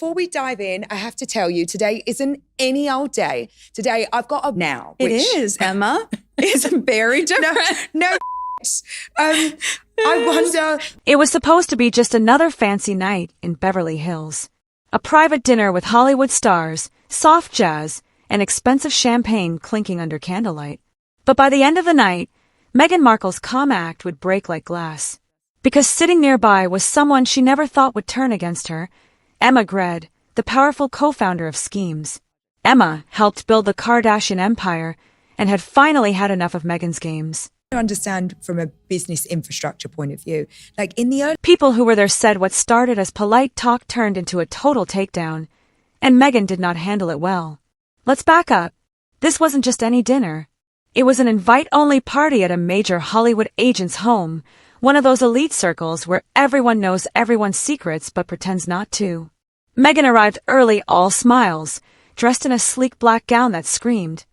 before we dive in, I have to tell you, today isn't any old day. Today, I've got a now. It is, Emma. It's very different. No. I wonder... It was supposed to be just another fancy night in Beverly Hills. A private dinner with Hollywood stars, soft jazz, and expensive champagne clinking under candlelight. But by the end of the night, Meghan Markle's calm act would break like glass. Because sitting nearby was someone she never thought would turn against her, Emma Grede, the powerful co-founder of Schemes. Emma helped build the Kardashian empire and had finally had enough of Meghan's games. I understand from a business infrastructure point of view. Like in the early... People who were there said what started as polite talk turned into a total takedown, and Meghan did not handle it well. Let's back up. This wasn't just any dinner. It was an invite-only party at a major Hollywood agent's home, one of those elite circles where everyone knows everyone's secrets but pretends not to. Meghan arrived early, all smiles, dressed in a sleek black gown that screamed,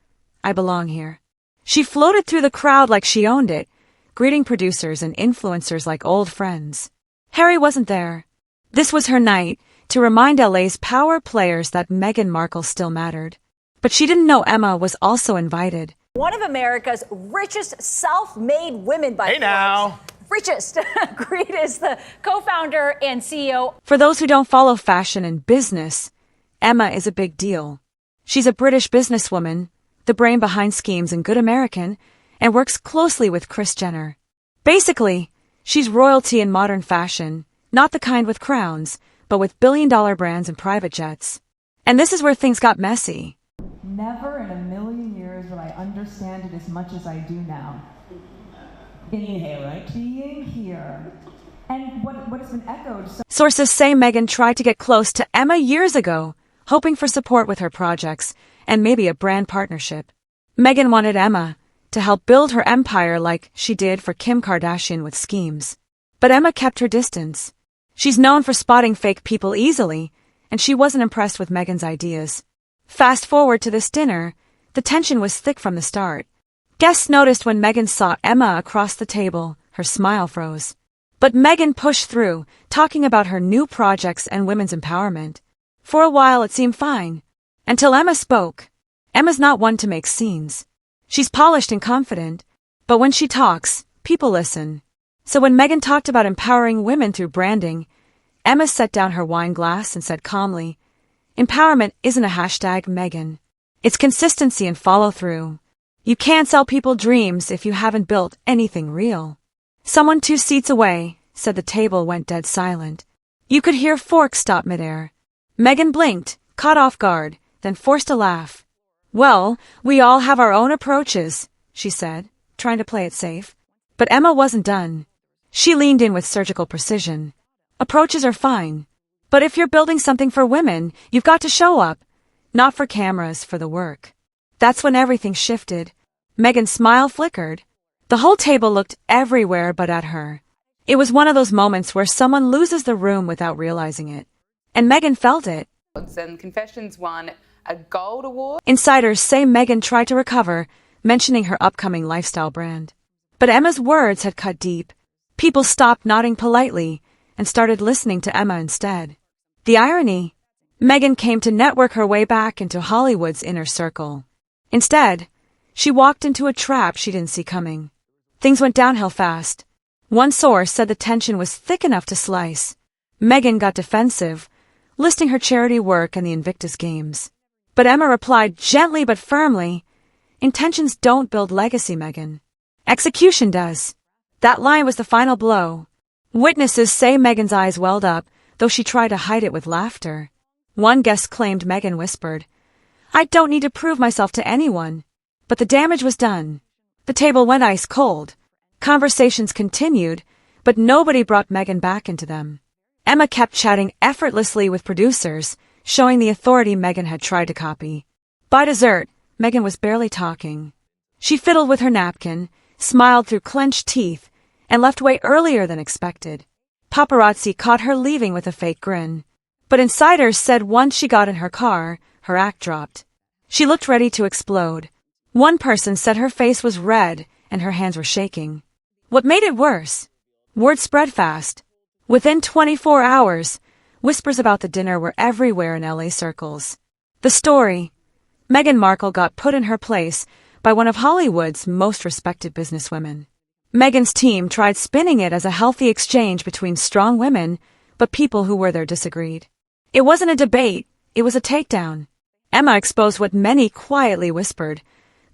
"I belong here." She floated through the crowd like she owned it, greeting producers and influencers like old friends. Harry wasn't there. This was her night to remind LA's power players that Meghan Markle still mattered. But she didn't know Emma was also invited. One of America's richest self-made women by Forbes. Now. Richest. Grede is the co-founder and CEO. For those who don't follow fashion and business, Emma is a big deal. She's a British businesswoman, the brain behind Schemes and Good American, and works closely with Kris Jenner. Basically, she's royalty in modern fashion, not the kind with crowns, but with billion-dollar brands and private jets. And this is where things got messy. Never in a million years would I understand it as much as I do now. Being here, right? Being here. And what has been echoed... Sources say Meghan tried to get close to Emma years ago, hoping for support with her projects and maybe a brand partnership. Meghan wanted Emma to help build her empire like she did for Kim Kardashian with Schemes. But Emma kept her distance. She's known for spotting fake people easily, and she wasn't impressed with Meghan's ideas. Fast forward to this dinner, the tension was thick from the start. Guests noticed when Meghan saw Emma across the table, her smile froze. But Meghan pushed through, talking about her new projects and women's empowerment. For a while it seemed fine. Until Emma spoke. Emma's not one to make scenes. She's polished and confident, but when she talks, people listen. So when Meghan talked about empowering women through branding, Emma set down her wine glass and said calmly, "Empowerment isn't a hashtag, Meghan. It's consistency and follow-through. You can't sell people dreams if you haven't built anything real." Someone 2 seats away said the table went dead silent. You could hear forks stop midair. Meghan blinked, caught off guard, then forced a laugh. "Well, we all have our own approaches," she said, trying to play it safe. But Emma wasn't done. She leaned in with surgical precision. Approaches are fine. But if you're building something for women, you've got to show up. Not for cameras, for the work. That's when everything shifted. Meghan's smile flickered. The whole table looked everywhere but at her. It was one of those moments where someone loses the room without realizing it. And Meghan felt it. And Confessions won a gold award. Insiders say Meghan tried to recover, mentioning her upcoming lifestyle brand. But Emma's words had cut deep. People stopped nodding politely and started listening to Emma instead. The irony? Meghan came to network her way back into Hollywood's inner circle. Instead, she walked into a trap she didn't see coming. Things went downhill fast. One source said the tension was thick enough to slice. Meghan got defensive, listing her charity work and the Invictus Games. But Emma replied gently but firmly, "Intentions don't build legacy, Meghan. Execution does." That line was the final blow. Witnesses say Meghan's eyes welled up, though she tried to hide it with laughter. One guest claimed Meghan whispered, "I don't need to prove myself to anyone." But the damage was done. The table went ice cold. Conversations continued, but nobody brought Meghan back into them. Emma kept chatting effortlessly with producers, showing the authority Meghan had tried to copy. By dessert, Meghan was barely talking. She fiddled with her napkin, smiled through clenched teeth, and left way earlier than expected. Paparazzi caught her leaving with a fake grin. But insiders said once she got in her car, her act dropped. She looked ready to explode. One person said her face was red and her hands were shaking. What made it worse? Word spread fast. Within 24 hours, whispers about the dinner were everywhere in LA circles. The story: Meghan Markle got put in her place by one of Hollywood's most respected businesswomen. Meghan's team tried spinning it as a healthy exchange between strong women, but people who were there disagreed. It wasn't a debate, it was a takedown. Emma exposed what many quietly whispered.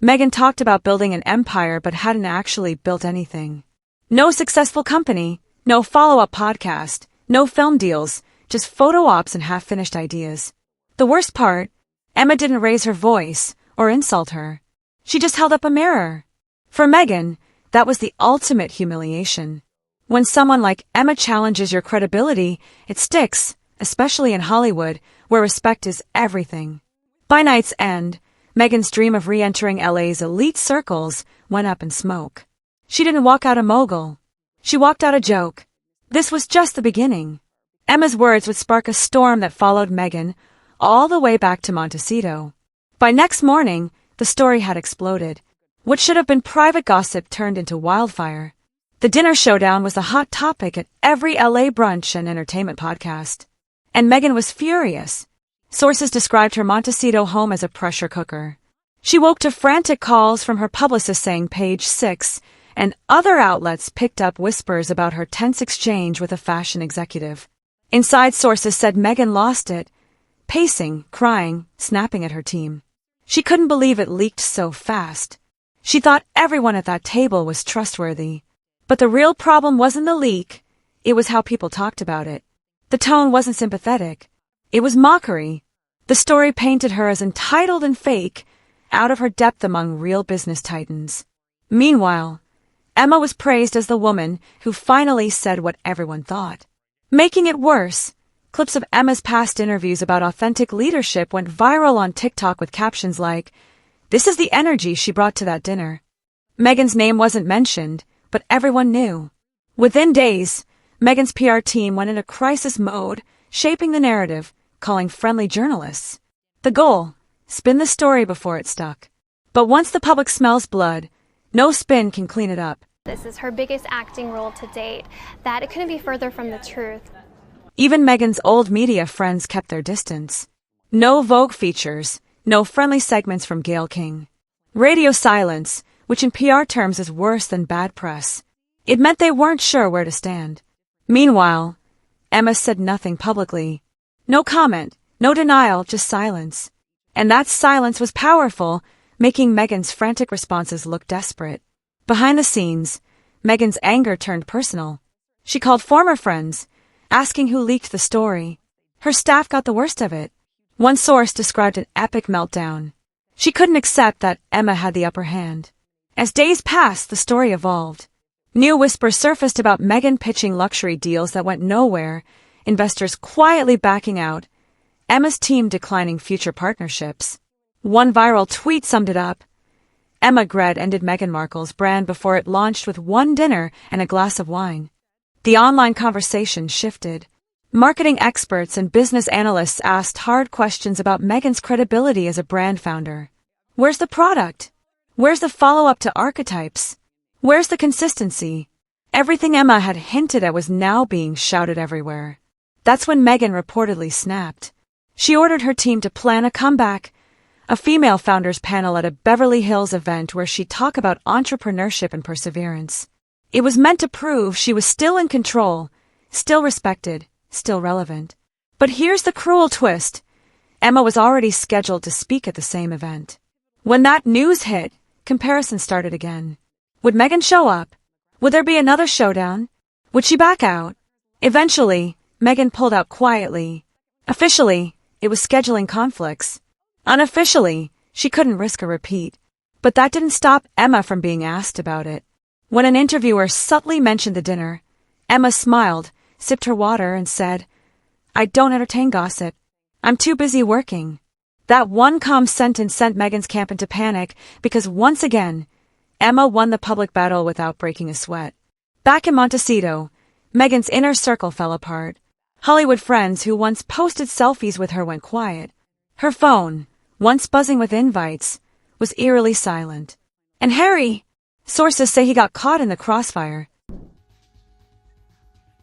Meghan talked about building an empire but hadn't actually built anything. No successful company, no follow-up podcast, no film deals, just photo ops and half-finished ideas. The worst part, Emma didn't raise her voice or insult her. She just held up a mirror. For Meghan, that was the ultimate humiliation. When someone like Emma challenges your credibility, it sticks, especially in Hollywood, where respect is everything. By night's end, Meghan's dream of re-entering LA's elite circles went up in smoke. She didn't walk out a mogul. She walked out a joke. This was just the beginning. Emma's words would spark a storm that followed Meghan all the way back to Montecito. By next morning, the story had exploded. What should have been private gossip turned into wildfire. The dinner showdown was a hot topic at every LA brunch and entertainment podcast. And Meghan was furious. Sources described her Montecito home as a pressure cooker. She woke to frantic calls from her publicist saying Page 6, and other outlets picked up whispers about her tense exchange with a fashion executive. Inside sources said Meghan lost it, pacing, crying, snapping at her team. She couldn't believe it leaked so fast. She thought everyone at that table was trustworthy. But the real problem wasn't the leak, it was how people talked about it. The tone wasn't sympathetic. It was mockery. The story painted her as entitled and fake, out of her depth among real business titans. Meanwhile, Emma was praised as the woman who finally said what everyone thought. Making it worse, clips of Emma's past interviews about authentic leadership went viral on TikTok with captions like, "This is the energy she brought to that dinner." Meghan's name wasn't mentioned, but everyone knew. Within days, Meghan's PR team went into crisis mode, shaping the narrative, calling friendly journalists. The goal: spin the story before it stuck. But once the public smells blood, no spin can clean it up. This is her biggest acting role to date. That it couldn't be further from the truth. Even Meghan's old media friends kept their distance. No Vogue features, no friendly segments from Gayle King. Radio silence, which in PR terms is worse than bad press. It meant they weren't sure where to stand. Meanwhile, Emma said nothing publicly. No comment, no denial, just silence. And that silence was powerful, making Meghan's frantic responses look desperate. Behind the scenes, Meghan's anger turned personal. She called former friends, asking who leaked the story. Her staff got the worst of it. One source described an epic meltdown. She couldn't accept that Emma had the upper hand. As days passed, the story evolved. New whispers surfaced about Meghan pitching luxury deals that went nowhere, investors quietly backing out, Emma's team declining future partnerships. One viral tweet summed it up. Emma Grede ended Meghan Markle's brand before it launched with one dinner and a glass of wine. The online conversation shifted. Marketing experts and business analysts asked hard questions about Meghan's credibility as a brand founder. Where's the product? Where's the follow-up to archetypes? Where's the consistency? Everything Emma had hinted at was now being shouted everywhere. That's when Meghan reportedly snapped. She ordered her team to plan a comeback, a female founders panel at a Beverly Hills event where she'd talk about entrepreneurship and perseverance. It was meant to prove she was still in control, still respected, still relevant. But here's the cruel twist. Emma was already scheduled to speak at the same event. When that news hit, comparisons started again. Would Meghan show up? Would there be another showdown? Would she back out? Eventually, Meghan pulled out quietly. Officially, it was scheduling conflicts. Unofficially, she couldn't risk a repeat. But that didn't stop Emma from being asked about it. When an interviewer subtly mentioned the dinner, Emma smiled, sipped her water, and said, "I don't entertain gossip. I'm too busy working." That one calm sentence sent Meghan's camp into panic because once again, Emma won the public battle without breaking a sweat. Back in Montecito, Meghan's inner circle fell apart. Hollywood friends who once posted selfies with her went quiet. Her phone, once buzzing with invites, was eerily silent. And Harry, sources say he got caught in the crossfire.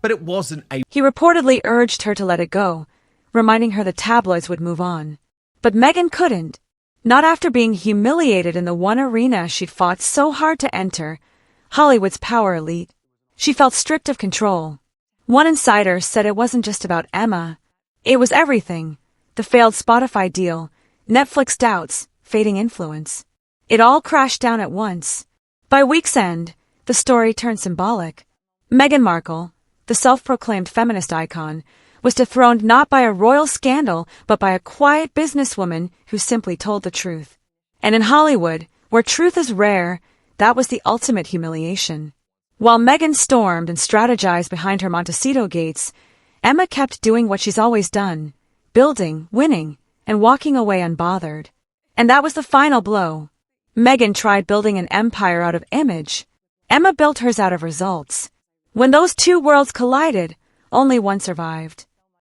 but it wasn't a He reportedly urged her to let it go, reminding her the tabloids would move on. But Meghan couldn't. Not after being humiliated in the one arena she'd fought so hard to enter, Hollywood's power elite. She felt stripped of control. One insider said it wasn't just about Emma. It was everything. The failed Spotify deal, Netflix doubts, fading influence. It all crashed down at once. By week's end, the story turned symbolic. Meghan Markle, the self-proclaimed feminist icon, was dethroned not by a royal scandal, but by a quiet businesswoman who simply told the truth. And in Hollywood, where truth is rare, that was the ultimate humiliation. While Meghan stormed and strategized behind her Montecito gates, Emma kept doing what she's always done, building, winning, and walking away unbothered. And that was the final blow. Meghan tried building an empire out of image. Emma built hers out of results. When those two worlds collided, only one survived.